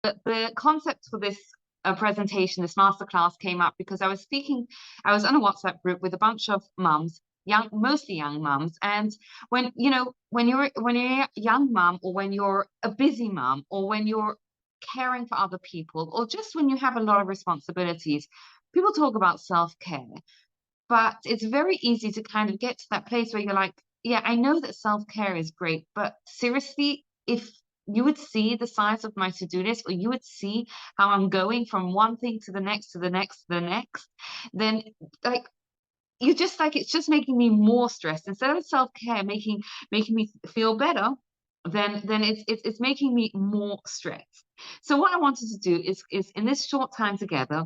The concept for this presentation, this masterclass came up because I was on a WhatsApp group with a bunch of mums, mostly young mums. And when you're a young mum, or when you're a busy mum, or when you're caring for other people, or just when you have a lot of responsibilities, people talk about self-care. But it's very easy to kind of get to that place where you're like, yeah, I know that self-care is great, but seriously, if you would see the size of my to-do list, or you would see how I'm going from one thing to the next, to the next, to the next, then like you just like it's just making me more stressed. Instead of self-care making me feel better, then it's making me more stressed. So what I wanted to do is in this short time together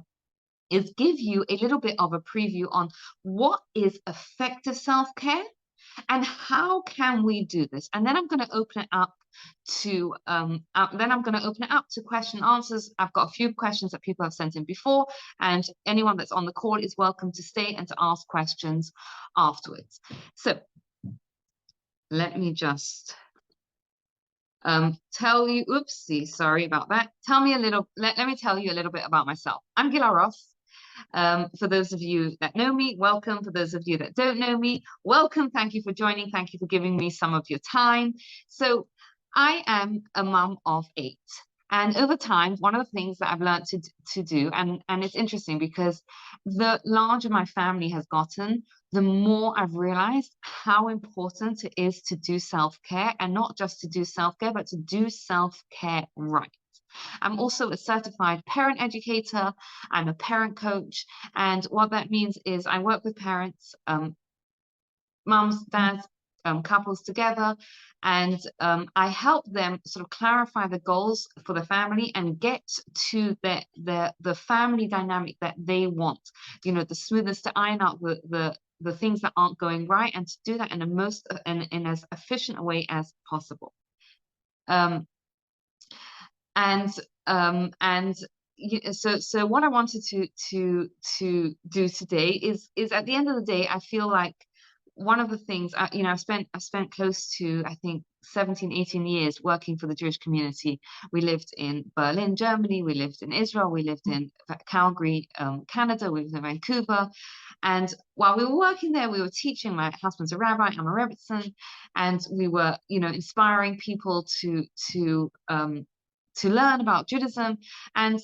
is give you a little bit of a preview on what is effective self-care and how can we do this. And then I'm going to open it up to question and answers. I've got a few questions that people have sent in before, and anyone that's on the call is welcome to stay and to ask questions afterwards. So let me just tell you, oopsie, sorry about that. Let me tell you a little bit about myself. I'm Gila Ross. For those of you that know me, welcome. For those of you that don't know me, welcome. Thank you for joining. Thank you for giving me some of your time. So I am a mum of 8. And over time, one of the things that I've learned to do, and it's interesting because the larger my family has gotten, the more I've realized how important it is to do self-care, and not just to do self-care, but to do self-care right. I'm also a certified parent educator. I'm a parent coach. And what that means is I work with parents, mums, dads, couples together, and I help them sort of clarify the goals for the family and get to the family dynamic that they want. The smoothest, to iron out the things that aren't going right, and to do that in as efficient a way as possible. So what I wanted to do today is at the end of the day, I feel like one of the things, I've spent close to, I think, 17, 18 years working for the Jewish community. We lived in Berlin, Germany. We lived in Israel. We lived in Calgary, Canada. We lived in Vancouver. And while we were working there, we were teaching. My husband's a rabbi, I'm a rebbitzin, and we were, inspiring people to learn about Judaism. And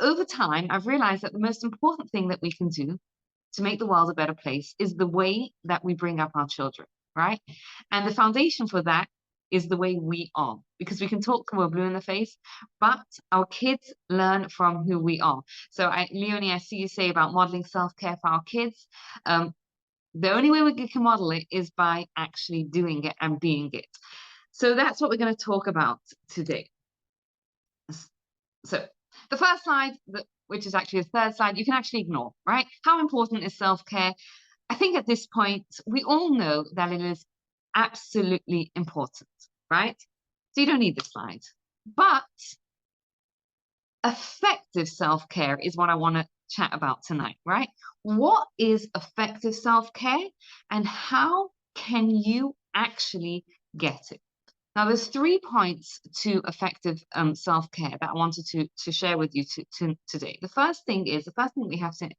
over time, I've realized that the most important thing that we can do to make the world a better place is the way that we bring up our children, right? And the foundation for that is the way we are, because we can talk till we're blue in the face, but our kids learn from who we are. So Leonie, I see you say about modeling self-care for our kids. The only way we can model it is by actually doing it and being it. So that's what we're going to talk about today. So the first slide, which is actually the third slide, you can actually ignore, right? How important is self-care? I think at this point, we all know that it is absolutely important, right? So you don't need this slide. But effective self-care is what I want to chat about tonight, right? What is effective self-care, and how can you actually get it? Now, there's 3 points to effective self-care that I wanted to share with you today. The first thing we have to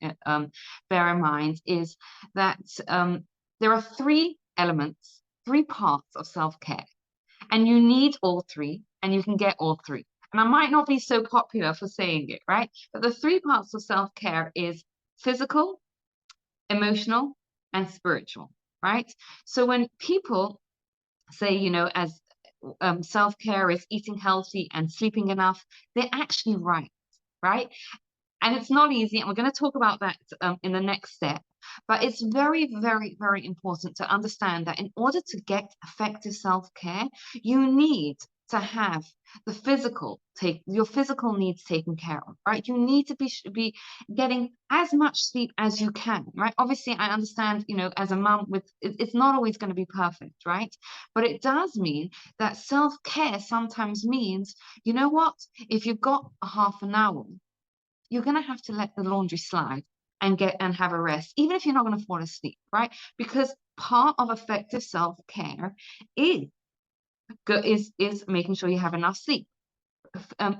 bear in mind is that there are 3 elements, 3 parts of self-care, and you need all 3, and you can get all 3. And I might not be so popular for saying it, right? But the 3 parts of self-care is physical, emotional, and spiritual, right? So when people say, as self-care is eating healthy and sleeping enough, they're actually right? And it's not easy, and we're going to talk about that in the next step. But it's very, very, very important to understand that in order to get effective self-care, you need to have your physical needs taken care of, right? You need to be getting as much sleep as you can, right? Obviously, I understand, as a mom, it's not always going to be perfect, right? But it does mean that self-care sometimes means, you know what? If you've got a half an hour, you're going to have to let the laundry slide and have a rest, even if you're not going to fall asleep, right? Because part of effective self-care is making sure you have enough sleep.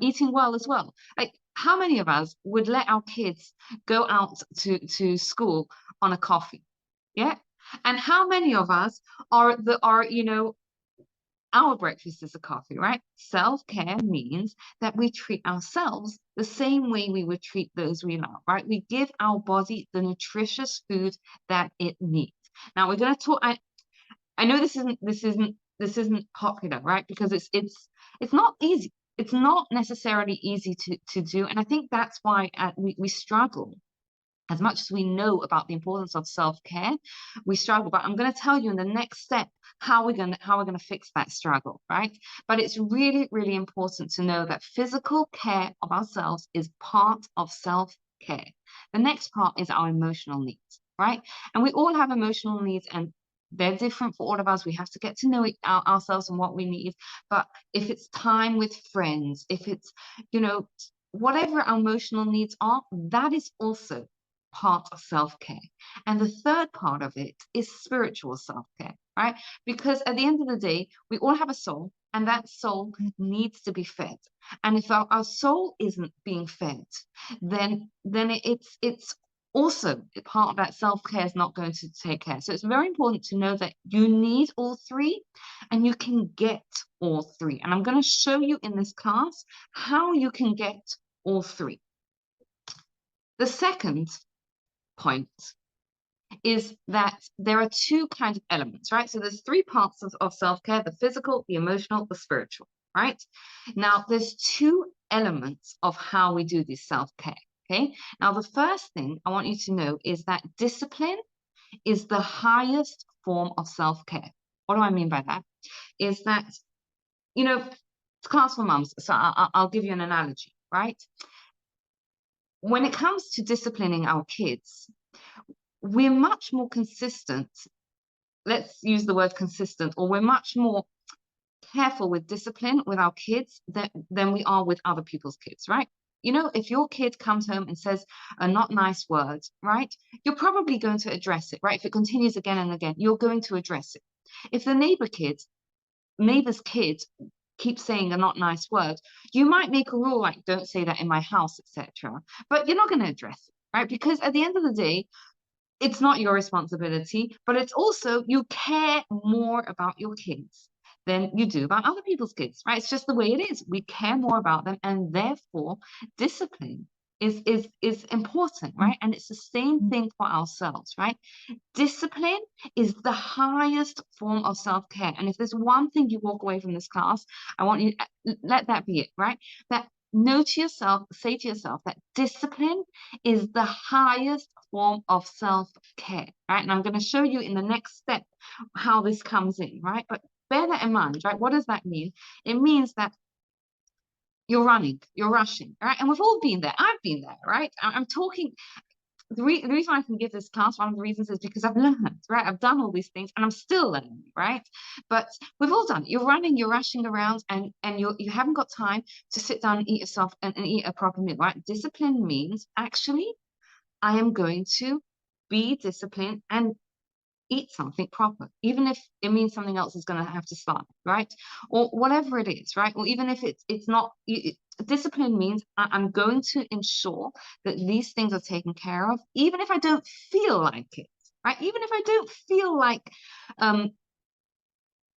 eating well as well. Like, how many of us would let our kids go out to school on a coffee? Yeah. And how many of us our breakfast is a coffee, right? Self-care means that we treat ourselves the same way we would treat those we love, right? We give our body the nutritious food that it needs. Now we're going to talk. I know this isn't popular, right? Because it's not easy. It's not necessarily easy to do, and I think that's why we struggle. As much as we know about the importance of self-care, we struggle. But I'm going to tell you in the next step how we're going to fix that struggle, right? But it's really, really important to know that physical care of ourselves is part of self-care. The next part is our emotional needs, right? And we all have emotional needs, and they're different for all of us. We have to get to know ourselves and what we need. But if it's time with friends, if it's, whatever our emotional needs are, that is also part of self-care. And the third part of it is spiritual self-care, right? Because at the end of the day, we all have a soul, and that soul needs to be fed. And if our soul isn't being fed, then it's also part of that self-care is not going to take care. So it's very important to know that you need all three, and you can get all three. And I'm going to show you in this class how you can get all three. The second point is that there are two kinds of elements, right? So there's three parts of self-care: the physical, the emotional, the spiritual, right? Now, there's two elements of how we do this self-care, okay? Now, the first thing I want you to know is that discipline is the highest form of self-care. What do I mean by that? Is that, it's class for mums, so I'll give you an analogy, right? When it comes to disciplining our kids, we're much more consistent. Let's use the word consistent, or we're much more careful with discipline with our kids than we are with other people's kids, right? If your kid comes home and says a not nice word, right, you're probably going to address it, right? If it continues again and again, you're going to address it. If the neighbor's kid keeps saying a not nice word, you might make a rule like, don't say that in my house, etc. But you're not going to address it, right? Because at the end of the day, it's not your responsibility, but it's also you care more about your kids than you do about other people's kids, right? It's just the way it is. We care more about them, and therefore discipline is important, right? And it's the same thing for ourselves, right? Discipline is the highest form of self-care. And if there's one thing you walk away from this class, I want you let that be it, right? That say to yourself that discipline is the highest form of self-care, right? And I'm going to show you in the next step how this comes in, right? But bear that in mind, right? What does that mean? It means that you're running, you're rushing, right? And we've all been there. I've been there, right? I'm talking. The reason I can give this class, one of the reasons is because I've learned, right? I've done all these things and I'm still learning, right? But we've all done it. You're running, you're rushing around, and you haven't got time to sit down and eat yourself and eat a proper meal, right? Discipline means actually I am going to be disciplined and eat something proper, even if it means something else is going to have to start, right? Or whatever it is, right? Or even if it's not, discipline means I'm going to ensure that these things are taken care of, even if I don't feel like it, right? Even if I don't feel like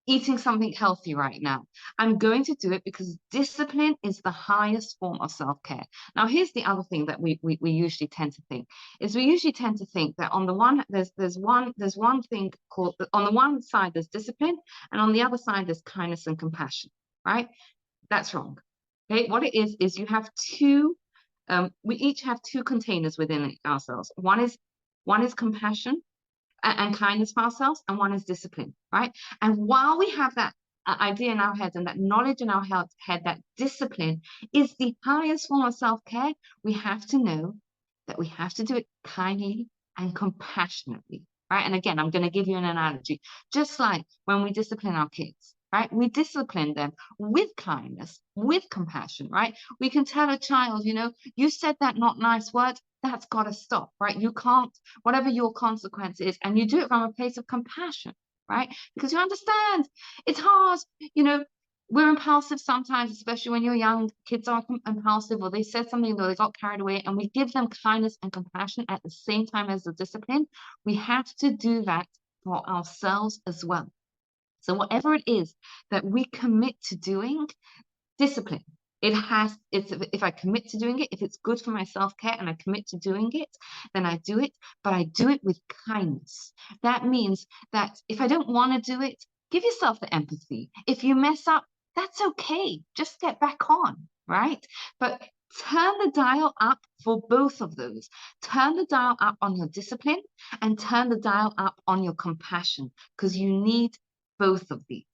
eating something healthy right now, I'm going to do it because discipline is the highest form of self-care. Now, here's the other thing that we usually tend to think is we usually tend to think that on the one there's one thing called, on the one side there's discipline, and on the other side there's kindness and compassion, right? That's wrong. Okay, what it is you have two. We each have two containers within ourselves. One is compassion and kindness for ourselves, and one is discipline, right? And while we have that idea in our head and that knowledge in our head that discipline is the highest form of self-care, we have to know that we have to do it kindly and compassionately, right? And again, I'm going to give you an analogy. Just like when we discipline our kids, right? We discipline them with kindness, with compassion, right? We can tell a child, you said that not nice word, that's got to stop, right? You can't, whatever your consequence is, and you do it from a place of compassion, right? Because you understand it's hard, we're impulsive sometimes, especially when you're young. Kids are impulsive, or they said something, or they got carried away, and we give them kindness and compassion at the same time as the discipline. We have to do that for ourselves as well. So whatever it is that we commit to doing, discipline. If I commit to doing it, if it's good for my self-care and I commit to doing it, then I do it, but I do it with kindness. That means that if I don't want to do it, give yourself the empathy. If you mess up, that's okay. Just get back on, right? But turn the dial up for both of those. Turn the dial up on your discipline and turn the dial up on your compassion, because you need both of these.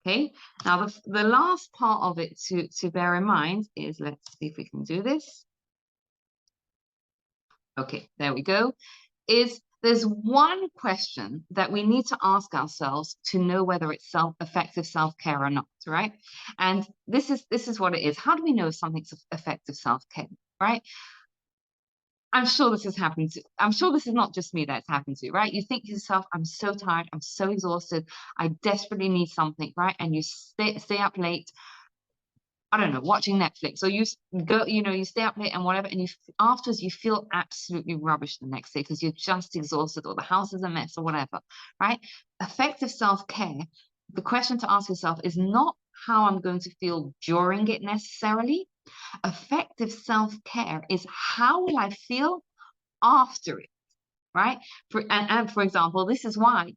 Okay, now the last part of it to bear in mind is, let's see if we can do this. Okay, there we go. Is there's one question that we need to ask ourselves to know whether it's effective self-care or not, right? And this is what it is. How do we know if something's effective self-care, right? I'm sure this has happened to, I'm sure this is not just me that's happened to, right? You think to yourself, I'm so tired, I'm so exhausted, I desperately need something, right? And you stay up late, I don't know, watching Netflix, or you go, you stay up late and whatever, and afterwards you feel absolutely rubbish the next day because you're just exhausted, or the house is a mess, or whatever, right? Effective self-care, the question to ask yourself is not how I'm going to feel during it necessarily. Effective self-care is how will I feel after it, right? And for example, this is why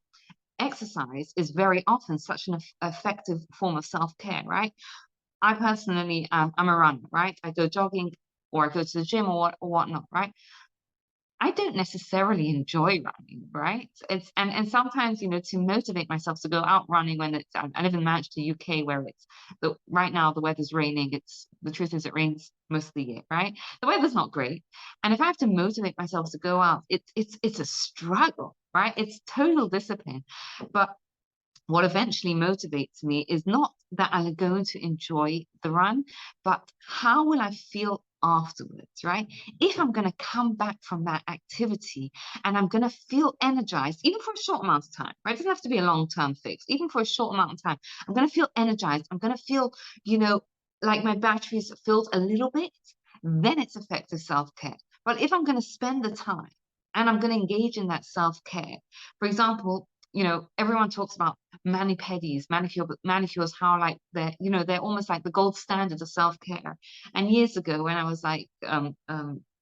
exercise is very often such an effective form of self-care, right? I personally, I'm a runner, right? I go jogging, or I go to the gym, or whatnot, right? I don't necessarily enjoy running, right? And sometimes, to motivate myself to go out running when I live in Manchester, UK, where right now the weather's raining. The truth is it rains most of the year, right? The weather's not great, and if I have to motivate myself to go out, it's a struggle, right? It's total discipline, but what eventually motivates me is not that I'm going to enjoy the run, but how will I feel afterwards, right? If I'm going to come back from that activity and I'm going to feel energized, even for a short amount of time, right? It doesn't have to be a long-term fix. Even for a short amount of time, I'm going to feel energized. I'm going to feel, like my batteries filled a little bit. Then it's effective self-care. But if I'm going to spend the time and I'm going to engage in that self-care, for example, everyone talks about mani-pedis, manicures, how like they're almost like the gold standard of self-care. And years ago, when I was like,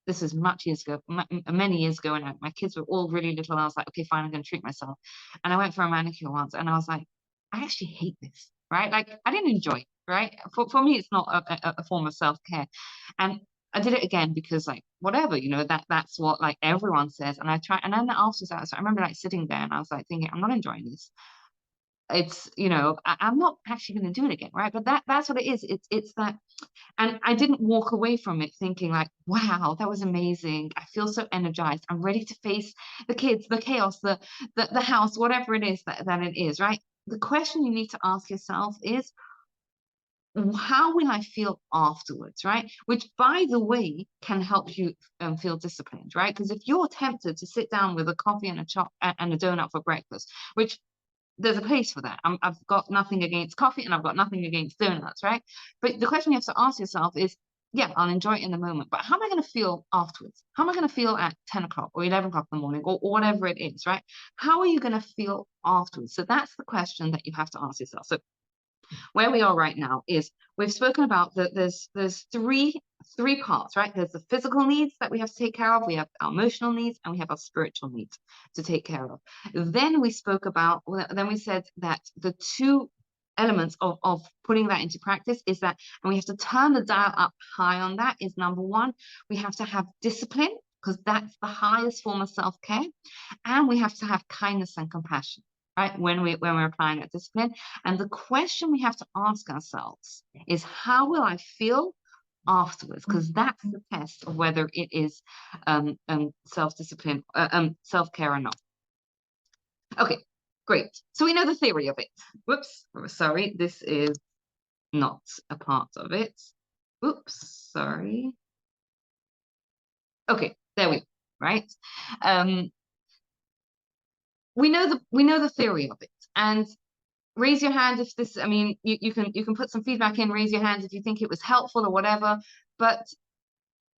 this is much years ago, many years ago, when my kids were all really little, I was like, okay, fine, I'm going to treat myself. And I went for a manicure once, and I was like, I actually hate this, right? Like, I didn't enjoy it, right? For me, it's not a form of self-care. And I did it again because, like, whatever, that's what like everyone says. And I try, and then after that, so I remember like sitting there and I was like thinking, I'm not enjoying this. It's, I'm not actually going to do it again, right? But that's what it is. It's that, and I didn't walk away from it thinking like, wow, that was amazing. I feel so energized. I'm ready to face the kids, the chaos, the house, whatever it is that it is, right? The question you need to ask yourself is, how will I feel afterwards, right? Which, by the way, can help you feel disciplined, right? Because if you're tempted to sit down with a coffee and a donut for breakfast, which there's a place for that. I've got nothing against coffee and I've got nothing against donuts, right? But the question you have to ask yourself is, yeah, I'll enjoy it in the moment, but how am I going to feel afterwards? How am I going to feel at 10 o'clock or 11 o'clock in the morning, or whatever it is, right? How are you going to feel afterwards? So that's the question that you have to ask yourself. So where we are right now is, we've spoken about that there's three parts, right? There's the physical needs that we have to take care of, we have our emotional needs, and we have our spiritual needs to take care of. Then we said that the two elements of putting that into practice is that, and we have to turn the dial up high on that, is number one, we have to have discipline, because that's the highest form of self-care, and we have to have kindness and compassion, right, when we're applying that discipline. And the question we have to ask ourselves is, how will I feel afterwards? Because that's the test of whether it is self-discipline, self-care or not. Okay, great. So we know the theory of it. Whoops, sorry, this is not a part of it. Oops, sorry. Okay, there we go, right? We know the theory of it, and raise your hand if this, I mean, you can put some feedback in, raise your hand if you think it was helpful or whatever. But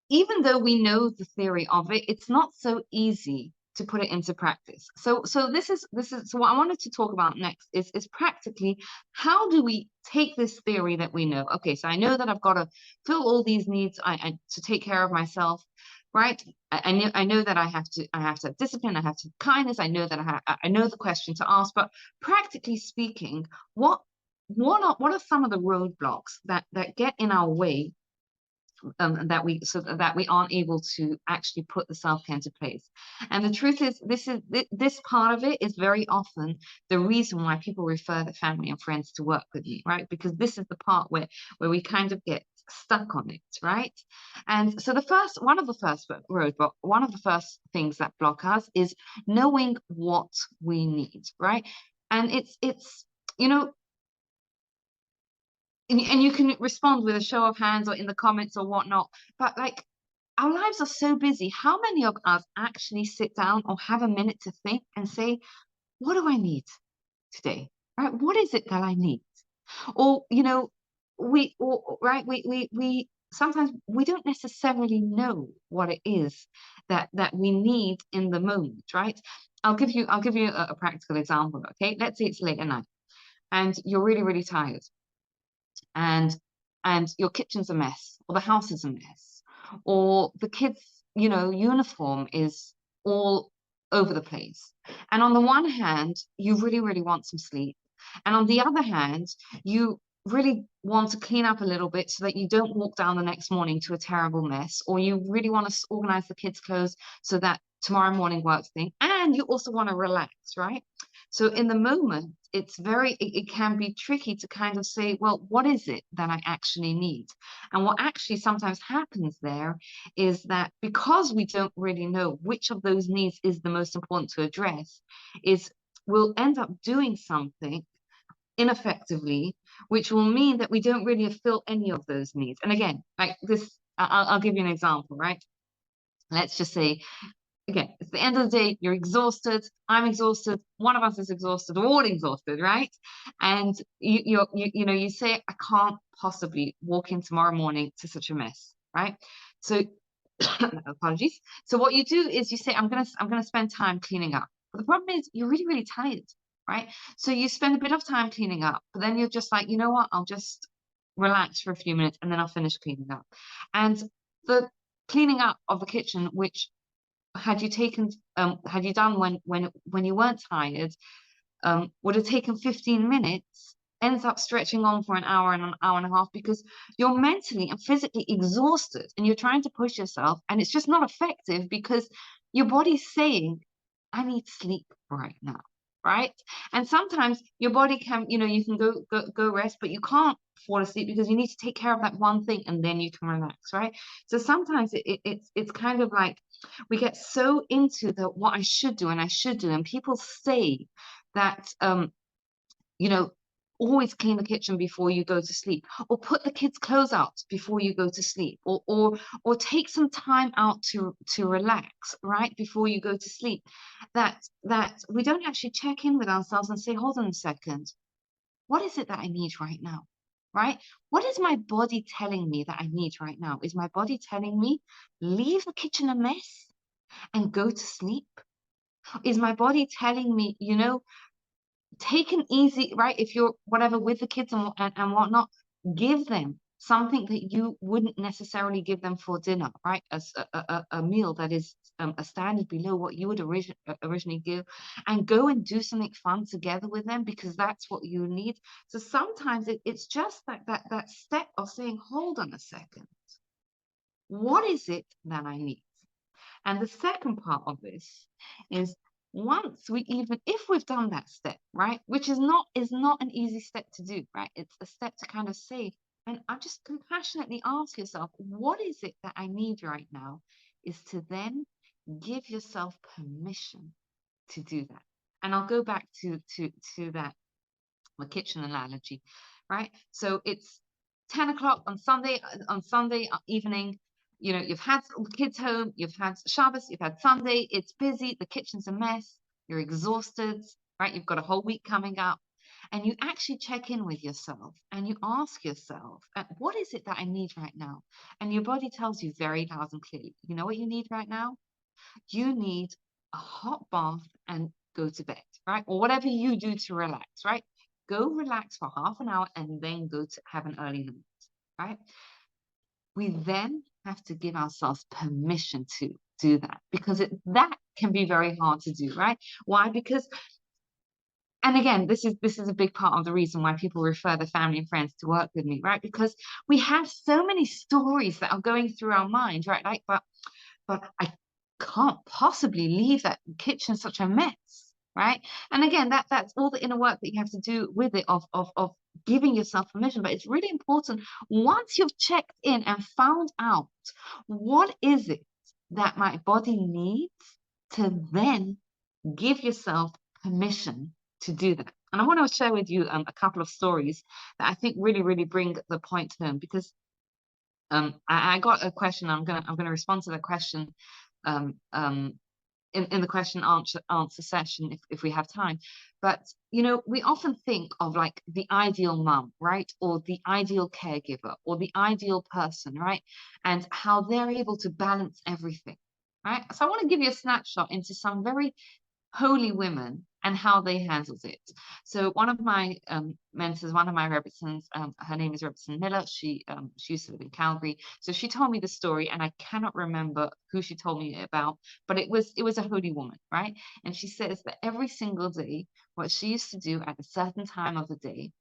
even though we know the theory of it, it's not so easy to put it into practice. So so what I wanted to talk about next is practically, how do we take this theory that we know? Okay, so I know that I've got to fill all these needs to take care of myself, right? I know that I have to have discipline, I have to have kindness, I know that I know the question to ask, but practically speaking, what are some of the roadblocks that get in our way, that we aren't able to actually put the self-care into place? And the truth is, this part of it is very often the reason why people refer their family and friends to work with me, right? Because this is the part where we kind of get stuck on it, right? And so one of the first things that block us is knowing what we need, right? And it's you know and you can respond with a show of hands or in the comments or whatnot, but like, our lives are so busy. How many of us actually sit down or have a minute to think and say, what do I need today? Right? What is it that I need? Or, we sometimes we don't necessarily know what it is that we need in the moment, right? I'll give you a practical example. Okay, let's say it's late at night and you're really, really tired, and your kitchen's a mess, or the house is a mess, or the kids, uniform is all over the place. And on the one hand, you really, really want some sleep. And on the other hand, you really want to clean up a little bit so that you don't walk down the next morning to a terrible mess, or you really want to organize the kids' clothes so that tomorrow morning works thing. And you also want to relax, right? So in the moment, it can be tricky to kind of say, well, what is it that I actually need? And what actually sometimes happens there is that because we don't really know which of those needs is the most important to address, is we'll end up doing something ineffectively, which will mean that we don't really fulfill any of those needs. And again, like this, I'll give you an example, right? Let's just say, again, it's the end of the day, you're exhausted, I'm exhausted, one of us is exhausted, we're all exhausted, right? And you say, I can't possibly walk in tomorrow morning to such a mess, right? So apologies. So what you do is you say, I'm gonna spend time cleaning up. But the problem is you're really, really tired, right? So you spend a bit of time cleaning up, but then you're just like, you know what, I'll just relax for a few minutes and then I'll finish cleaning up. And the cleaning up of the kitchen, which had you done when you weren't tired, would have taken 15 minutes, ends up stretching on for an hour and a half, because you're mentally and physically exhausted and you're trying to push yourself, and it's just not effective because your body's saying, I need sleep right now, right? And sometimes your body can, you can go rest, but you can't fall asleep because you need to take care of that one thing and then you can relax, right? So sometimes it's kind of like we get so into the what I should do and I should do, and people say that you know always clean the kitchen before you go to sleep, or put the kids' clothes out before you go to sleep, or take some time out to relax right before you go to sleep, that we don't actually check in with ourselves and say, hold on a second, what is it that I need right now? Right? What is my body telling me that I need right now? Is my body telling me leave the kitchen a mess and go to sleep? Is my body telling me, take an easy, right? If you're whatever with the kids and whatnot, give them something that you wouldn't necessarily give them for dinner, right? As a meal that is a standard below what you would originally give, and go and do something fun together with them because that's what you need. So sometimes it's just that step of saying, hold on a second, what is it that I need? And the second part of this is, once if we've done that step, right, which is not an easy step to do, right? It's a step to kind of say, and I just compassionately ask yourself, what is it that I need right now? Is to then give yourself permission to do that. And I'll go back to that the kitchen analogy, right? So it's 10 o'clock on Sunday evening. You've had kids home, you've had Shabbos, you've had Sunday, it's busy, the kitchen's a mess, you're exhausted, right? You've got a whole week coming up. and you actually check in with yourself and you ask yourself, what is it that I need right now? And your body tells you very loud and clearly, you know what you need right now? You need a hot bath and go to bed, right? Or whatever you do to relax, right? Go relax for half an hour and then go to have an early night, right? We then have to give ourselves permission to do that because that can be very hard to do, right? Why? Because, and again, this is a big part of the reason why people refer their family and friends to work with me, right? Because we have so many stories that are going through our mind, right? Like, but I can't possibly leave that kitchen such a mess, right? And again, that's all the inner work that you have to do with it of giving yourself permission. But it's really important once you've checked in and found out what is it that my body needs, to then give yourself permission to do that. And I want to share with you a couple of stories that I think really, really bring the point home because I got a question. I'm gonna respond to the question um, um, in the question answer session if we have time. But you know, we often think of like the ideal mum, right, or the ideal caregiver, or the ideal person, right, and how they're able to balance everything, right. So I want to give you a snapshot into some very holy women and how they handled it. So one of my mentors, one of my Rebbitzins, her name is Rebbitzin Miller. She used to live in Calgary. So she told me the story, and I cannot remember who she told me it about, but it was a holy woman, right? And she says that every single day, what she used to do at a certain time of the day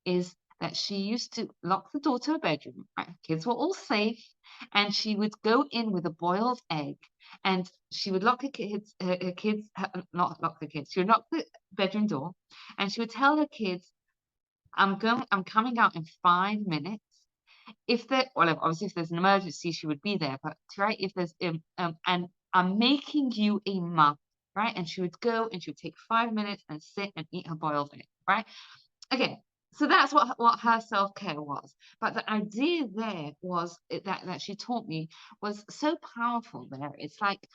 is that she used to lock the door to her bedroom. Right? Kids were all safe, and she would go in with a boiled egg, and she would lock not lock the kids. She would lock the bedroom door, and she would tell her kids, I'm coming out in 5 minutes. If there, well, obviously, if there's an emergency, she would be there. But right, if there's and I'm making you a mother, right? And she would go and she would take 5 minutes and sit and eat her boiled egg, right? Okay, so that's what her self-care was. But the idea there was that she taught me was so powerful there. It's like,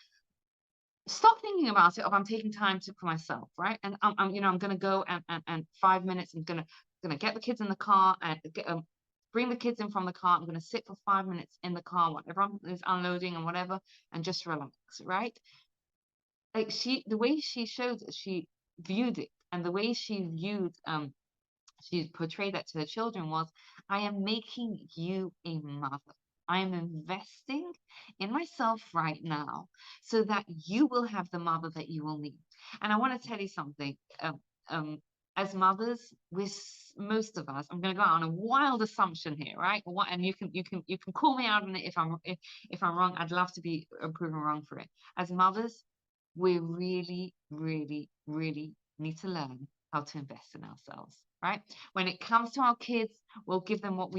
stop thinking about it of I'm taking time for myself, right? And I'm gonna go and 5 minutes, I'm gonna get the kids in the car and bring the kids in from the car. I'm gonna sit for 5 minutes in the car, whatever is unloading and whatever, and just relax, right? Like the way she showed it, she viewed it, and the way she portrayed that to her children was, I am making you a mother. I am investing in myself right now so that you will have the mother that you will need. And I want to tell you something. Um, as mothers, most of us, I'm going to go out on a wild assumption here, right? And you can call me out on it if I'm wrong. I'd love to be proven wrong for it. As mothers, we really, really, really need to learn how to invest in ourselves, right? When it comes to our kids, we'll give them what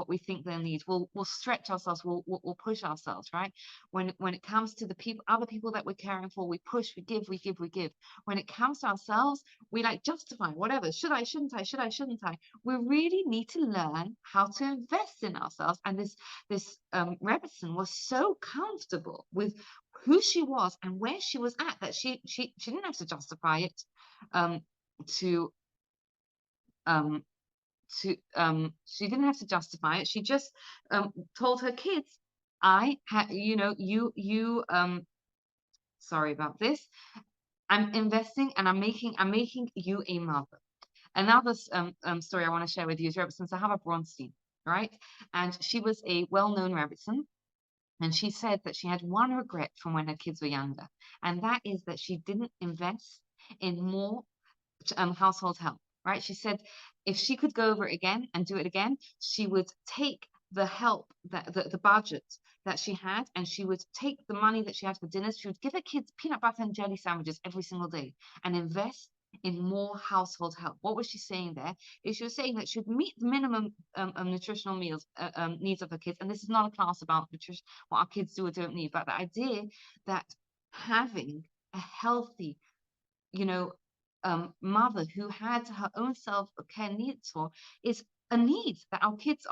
we think they need. We'll stretch ourselves. We'll push ourselves, right? When it comes to the other people that we're caring for, we push, we give, we give, we give. When it comes to ourselves, we like justify whatever. Should I? Shouldn't I? Should I? Shouldn't I? We really need to learn how to invest in ourselves. And this Rebbitzin was so comfortable with who she was and where she was at that she didn't have to justify it um, to um, she didn't have to justify it. She just told her kids, I had, sorry about this. I'm investing and I'm making you a mother. Another story I want to share with you is Rebbitzin Zahava Bronstein, right? And she was a well-known Rebbitzin. And she said that she had one regret from when her kids were younger, and that is that she didn't invest in more household help, right? She said if she could go over it again and do it again, she would take the help that the budget that she had, and she would take the money that she had for dinners. She would give her kids peanut butter and jelly sandwiches every single day and invest in more household help. What was she saying there? Is she was saying that she would meet the minimum nutritional needs of her kids. And this is not a class about nutrition, what our kids do or don't need, but the idea that having a healthy, you know, mother who had her own self-care needs for is a need that our kids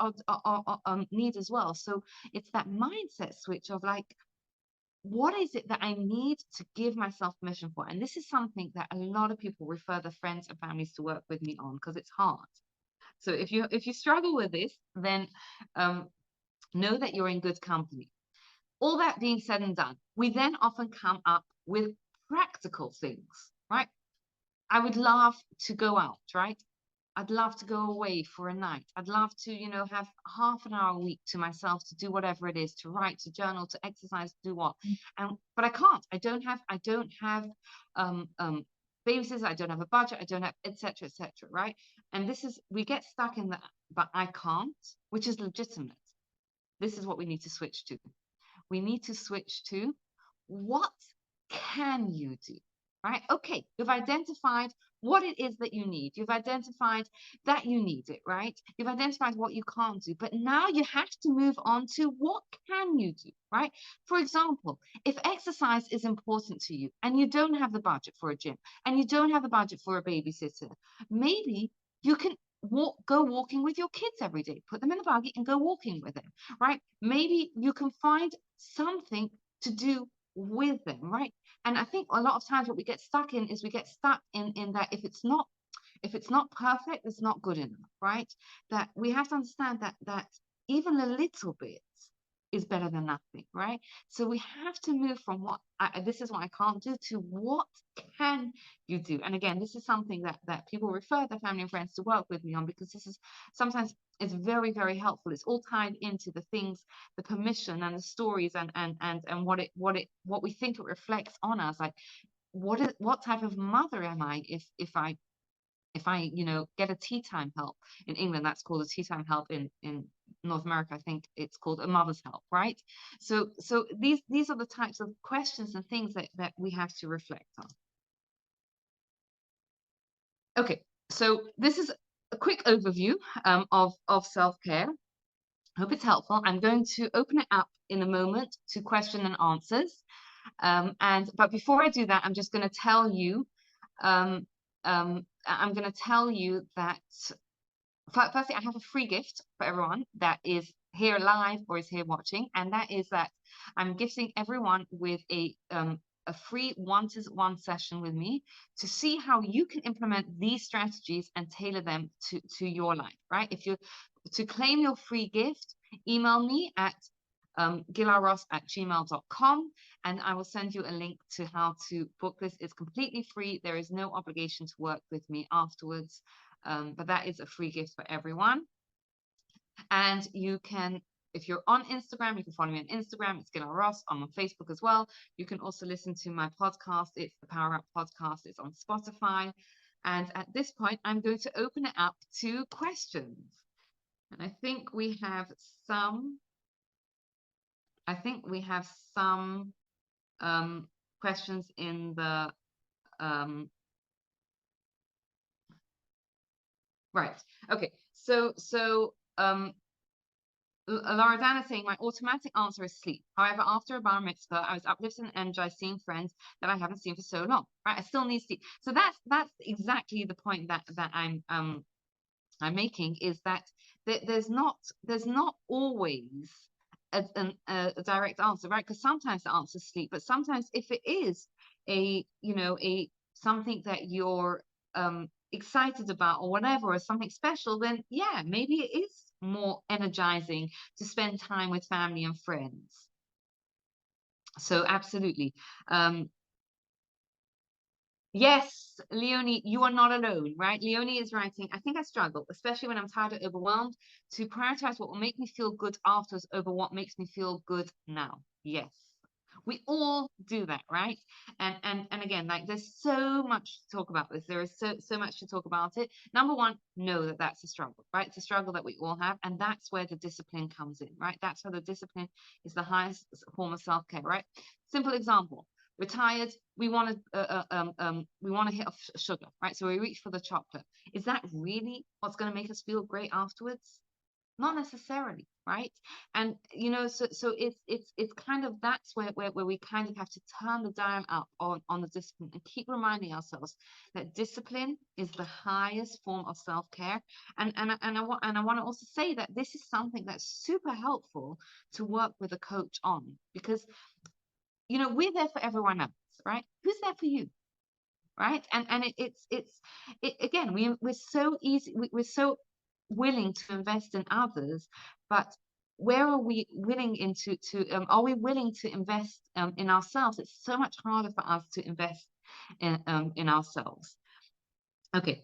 need as well. So it's that mindset switch of like, what is it that I need to give myself permission for? And this is something that a lot of people refer their friends and families to work with me on because it's hard. So if you struggle with this, then know that you're in good company. All that being said and done, we then often come up with practical things, right? I would love to go out, right? I'd love to go away for a night. I'd love to, have half an hour a week to myself to do whatever it is, to write, to journal, to exercise, to do what. But I can't. I don't have babysitters, I don't have a budget, I don't have etc. etc. right? And we get stuck in that, but I can't, which is legitimate. This is what we need to switch to. We need to switch to what can you do, right? Okay, you've identified what it is that you need. You've identified that you need it, right? You've identified what you can't do, but now you have to move on to what can you do, right? For example, if exercise is important to you and you don't have the budget for a gym and you don't have the budget for a babysitter, maybe you can go walking with your kids every day. Put them in the buggy and go walking with them, right? Maybe you can find something to do with them, right? And I think a lot of times what we get stuck in is we get stuck in that if it's not perfect, it's not good enough, right? That we have to understand that even a little bit is better than nothing, right? So we have to move from this is what I can't do to what can you do. And again, this is something that people refer their family and friends to work with me on, because this is sometimes it's very, very helpful. It's all tied into the things, the permission and the stories and what we think it reflects on us. Like what type of mother am I if I, get a tea time help in England, that's called a tea time help. In North America, I think it's called a mother's help, right? So these are the types of questions and things that we have to reflect on. Okay, so this is a quick overview of self-care. Hope it's helpful. I'm going to open it up in a moment to question and answers. But before I do that, I'm just going to tell you that firstly, I have a free gift for everyone that is here live or is here watching, and that is that I'm gifting everyone with a free one-to-one session with me to see how you can implement these strategies and tailor them to your life, right? To claim your free gift, email me at gilaross@gmail.com, and I will send you a link to how to book this. It's completely free. There is no obligation to work with me afterwards, but that is a free gift for everyone. And you can, if you're on Instagram, you can follow me on Instagram. It's Gila Ross. I'm on Facebook as well. You can also listen to my podcast. It's the Power Up Podcast. It's on Spotify. And at this point, I'm going to open it up to questions. And I think we have some questions in the right. Okay. So Loredana is saying my automatic answer is sleep. However, after a bar mitzvah, I was uplifted and energized, seeing friends that I haven't seen for so long. Right? I still need sleep. So that's exactly the point that I'm making, is that there's not always a direct answer, right? Because sometimes the answer is sleep, but sometimes if it is a something that you're excited about or whatever, or something special, then yeah, maybe it is more energizing to spend time with family and friends. So absolutely. Yes, Leonie, you are not alone, right? Leonie is writing, I think I struggle, especially when I'm tired or overwhelmed, to prioritize what will make me feel good afterwards over what makes me feel good now. Yes. We all do that, right? And again, like there's so much to talk about this. There is so much to talk about it. Number one, know that that's a struggle, right? It's a struggle that we all have, and that's where the discipline comes in, right? That's where the discipline is the highest form of self-care, right? Simple example. We're tired. We want to hit off sugar, right? So we reach for the chocolate. Is that really what's going to make us feel great afterwards? Not necessarily, right? And so it's kind of, that's where we kind of have to turn the dial up on the discipline and keep reminding ourselves that discipline is the highest form of self-care. And I want to also say that this is something that's super helpful to work with a coach on, because you know, we're there for everyone else, right? Who's there for you? Right? And it again, we're so easy, we're so willing to invest in others, but where are we willing into to are we willing to invest in ourselves? It's so much harder for us to invest in ourselves. Okay.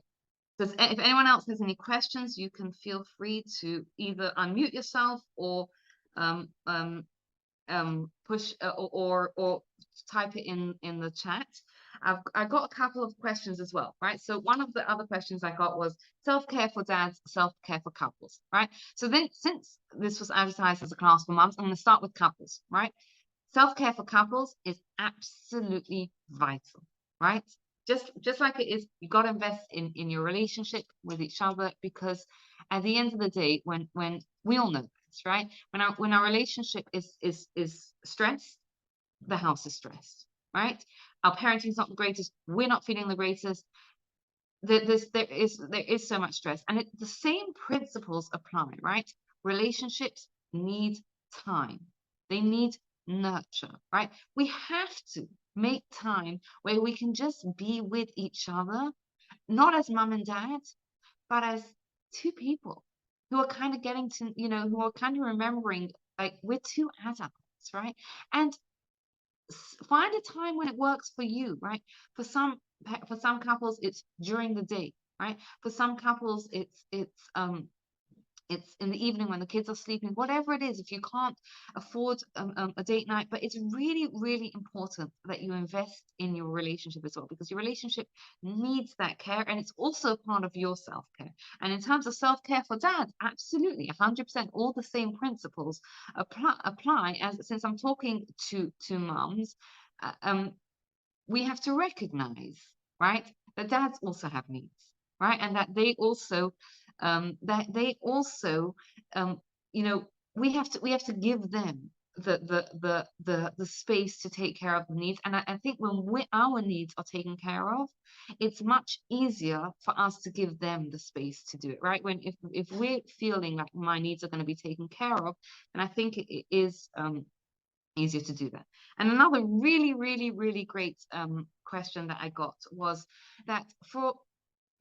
If anyone else has any questions, you can feel free to either unmute yourself or um, um, push or type it in the chat. I got a couple of questions as well, right? So one of the other questions I got was self-care for dads, self-care for couples, right? So then, since this was advertised as a class for moms, I'm going to start with couples, right? Self-care for couples is absolutely vital, right? Just like it is, you got to invest in your relationship with each other, because at the end of the day, when we all know this, right? When our relationship is stressed, the house is stressed, right? Our parenting's not the greatest. We're not feeling the greatest. There is so much stress, and the same principles apply, right? Relationships need time. They need nurture, right? We have to make time where we can just be with each other, not as mum and dad, but as two people who are kind of getting to, who are kind of remembering, like, we're two adults, right? And find a time when it works for you, right? For some couples, it's during the day, right? For some couples, it's in the evening when the kids are sleeping, whatever it is, if you can't afford a date night. But it's really, really important that you invest in your relationship as well, because your relationship needs that care, and it's also part of your self-care. And in terms of self-care for dad, absolutely 100%, all the same principles apply, as since I'm talking to moms, we have to recognize, right, that dads also have needs, right? And that they also, um, you know, we have to give them the space to take care of the needs. And I think when our needs are taken care of, it's much easier for us to give them the space to do it, right? When if we're feeling like my needs are going to be taken care of, then I think it is easier to do that. And another really, really, really great question that I got was that for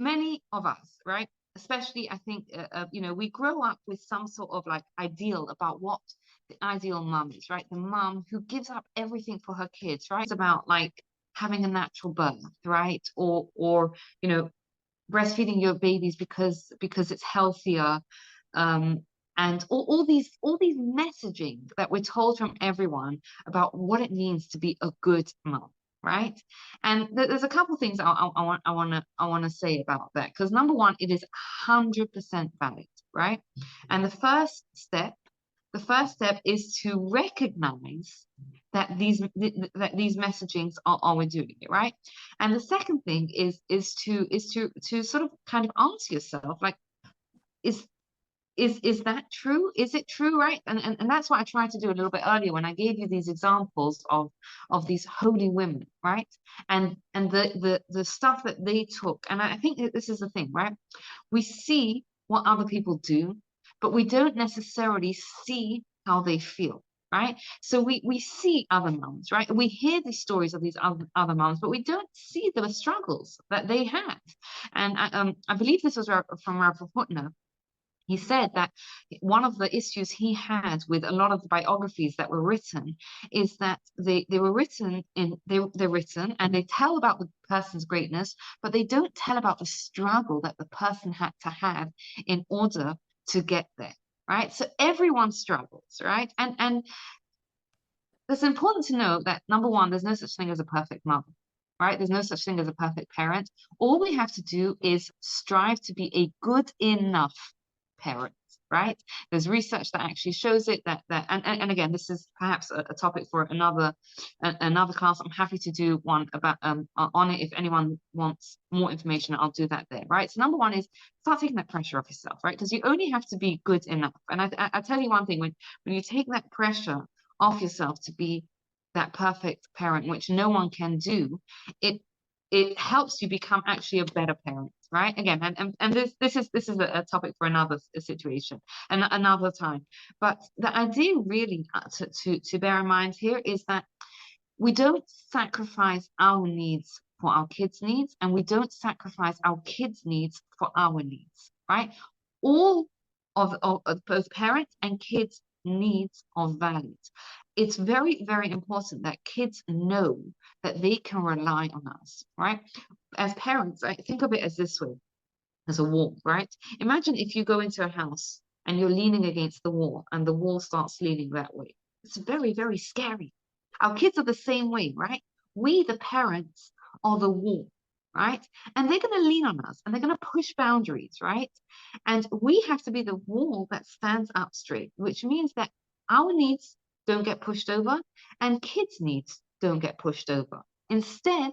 many of us, right? Especially, I think, we grow up with some sort of like ideal about what the ideal mum is, right? The mum who gives up everything for her kids, right? It's about like having a natural birth, right? Or breastfeeding your babies because it's healthier, um, and all these messaging that we're told from everyone about what it means to be a good mom, right? And there's a couple things I want to say about that, because number one, it is 100% valid, right? And the first step is to recognize that these messagings are we're doing it, right? And the second thing is to sort of kind of ask yourself, like, is is that true? Is it true, right? And that's what I tried to do a little bit earlier when I gave you these examples of these holy women, right? And the stuff that they took. And I think that this is the thing, right? We see what other people do, but we don't necessarily see how they feel, right? So we see other moms, right? We hear the stories of these other moms, but we don't see the struggles that they have. And I believe this was from Rav Hutner. He said that one of the issues he had with a lot of the biographies that were written is that they were written they're written and they tell about the person's greatness, but they don't tell about the struggle that the person had to have in order to get there, right? So everyone struggles, right? And it's important to know that, number one, there's no such thing as a perfect mother, right? There's no such thing as a perfect parent. All we have to do is strive to be a good enough parent, right? There's research that actually shows it, and again, this is perhaps a topic for another class. I'm happy to do one about on it. If anyone wants more information, I'll do that there, right? So number one is start taking that pressure off yourself, right? Because you only have to be good enough. And I tell you one thing, when you take that pressure off yourself to be that perfect parent, which no one can do, it helps you become actually a better parent, right? Again, and this is a topic for another situation and another time. But the idea really to bear in mind here is that we don't sacrifice our needs for our kids' needs, and we don't sacrifice our kids' needs for our needs, right? All of both parents and kids' needs are valid. It's very, very important that kids know that they can rely on us, right? As parents, I think of it as this way, as a wall, right? Imagine if you go into a house and you're leaning against the wall and the wall starts leaning that way. It's very, very scary. Our kids are the same way, right? We, the parents, are the wall, right? And they're going to lean on us and they're going to push boundaries, right? And we have to be the wall that stands up straight, which means that our needs don't get pushed over and kids' needs don't get pushed over. Instead,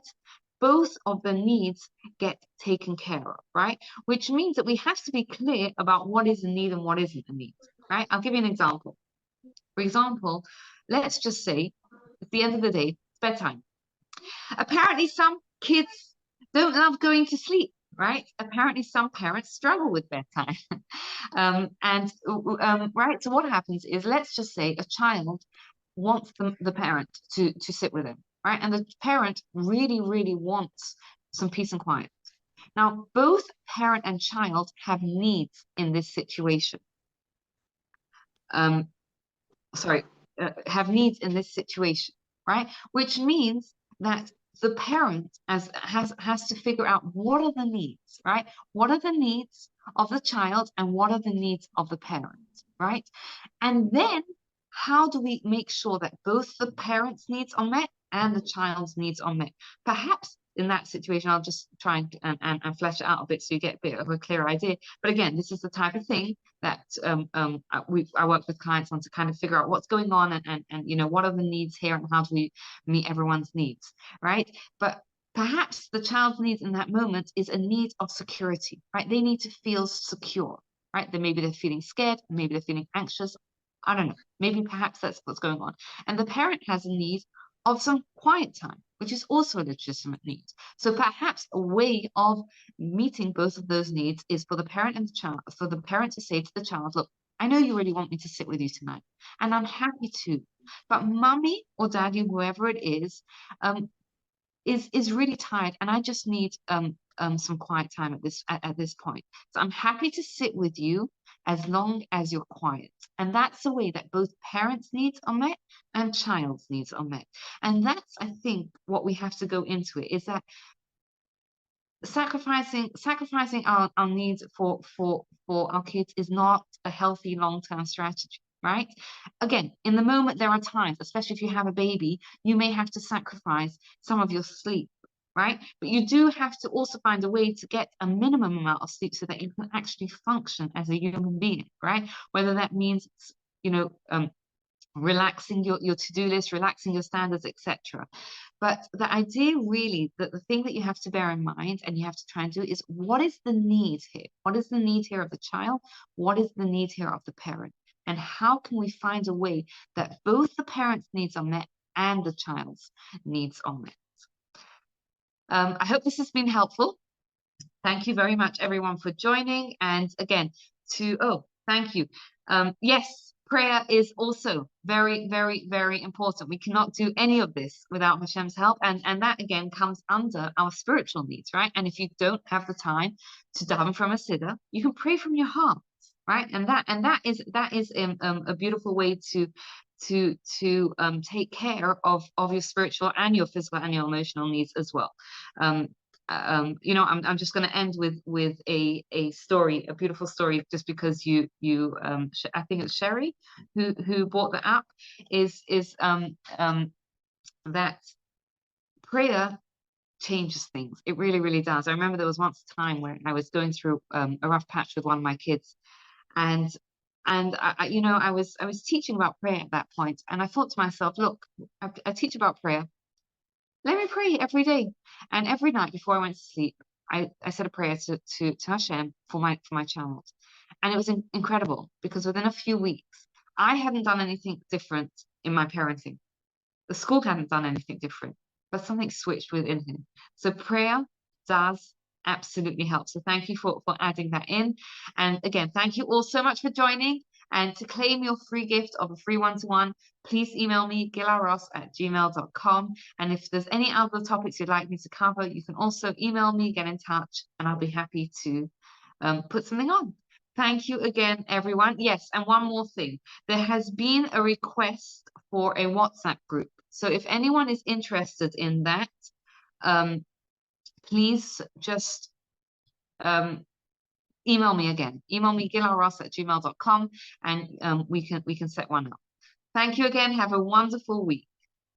both of the needs get taken care of, right? Which means that we have to be clear about what is a need and what isn't a need, right? I'll give you an example. For example, let's just say at the end of the day, it's bedtime. Apparently, some kids don't love going to sleep, right? Apparently, some parents struggle with bedtime. Right, so what happens is, let's just say a child wants the parent to sit with him, right? And the parent really, really wants some peace and quiet. Now, both parent and child have needs in this situation. Have needs in this situation, right? Which means that the parent has to figure out what are the needs, right? What are the needs of the child and what are the needs of the parent, right? And then how do we make sure that both the parent's needs are met and the child's needs are met? Perhaps in that situation, I'll just try and flesh it out a bit so you get a bit of a clearer idea. But again, this is the type of thing that I work with clients on to kind of figure out what's going on and you know, what are the needs here and how do we meet everyone's needs, right? But perhaps the child's needs in that moment is a need of security, right? They need to feel secure, right? Then maybe they're feeling scared, maybe they're feeling anxious. I don't know. Maybe perhaps that's what's going on. And the parent has a need of some quiet time, which is also a legitimate need. So perhaps a way of meeting both of those needs is for the parent and the child, for the parent to say to the child, look, I know you really want me to sit with you tonight, and I'm happy to, but mummy or daddy, whoever it is really tired, and I just need some quiet time at this point. So I'm happy to sit with you as long as you're quiet. And that's the way that both parents' needs are met and child's needs are met. And that's, I think, what we have to go into it, is that sacrificing our needs for our kids is not a healthy long-term strategy, right? Again, in the moment, there are times, especially if you have a baby, you may have to sacrifice some of your sleep, right? But you do have to also find a way to get a minimum amount of sleep so that you can actually function as a human being, right? Whether that means, you know, relaxing your to-do list, relaxing your standards, etc. But the idea really, that the thing that you have to bear in mind and you have to try and do is, what is the need here? What is the need here of the child? What is the need here of the parent? And how can we find a way that both the parent's needs are met and the child's needs are met? I hope this has been helpful. Thank you very much, everyone, for joining. And again, thank you. Yes, prayer is also very, very, very important. We cannot do any of this without Hashem's help. And that, again, comes under our spiritual needs, right? And if you don't have the time to daven from a siddur, you can pray from your heart, right? And that is a beautiful way to take care of your spiritual and your physical and your emotional needs as well. You know, I'm just going to end with a story, a beautiful story, just because I think it's Sherry who bought the app, is that prayer changes things. It really, really does. I remember there was once a time where I was going through a rough patch with one of my kids, and you know, I was teaching about prayer at that point, and I thought to myself, look, I teach about prayer. Let me pray every day. And every night before I went to sleep, I said a prayer to Hashem for my child. And it was incredible, because within a few weeks, I hadn't done anything different in my parenting. The school hadn't done anything different, but something switched within him. So prayer does absolutely help. So thank you for adding that in. And again, thank you all so much for joining. And to claim your free gift of a free one-to-one, please email me, gilaross@gmail.com. And if there's any other topics you'd like me to cover, you can also email me, get in touch, and I'll be happy to put something on. Thank you again, everyone. Yes, and one more thing. There has been a request for a WhatsApp group. So if anyone is interested in that, please just email me again. Email me, gilaross@gmail.com, and we can set one up. Thank you again. Have a wonderful week.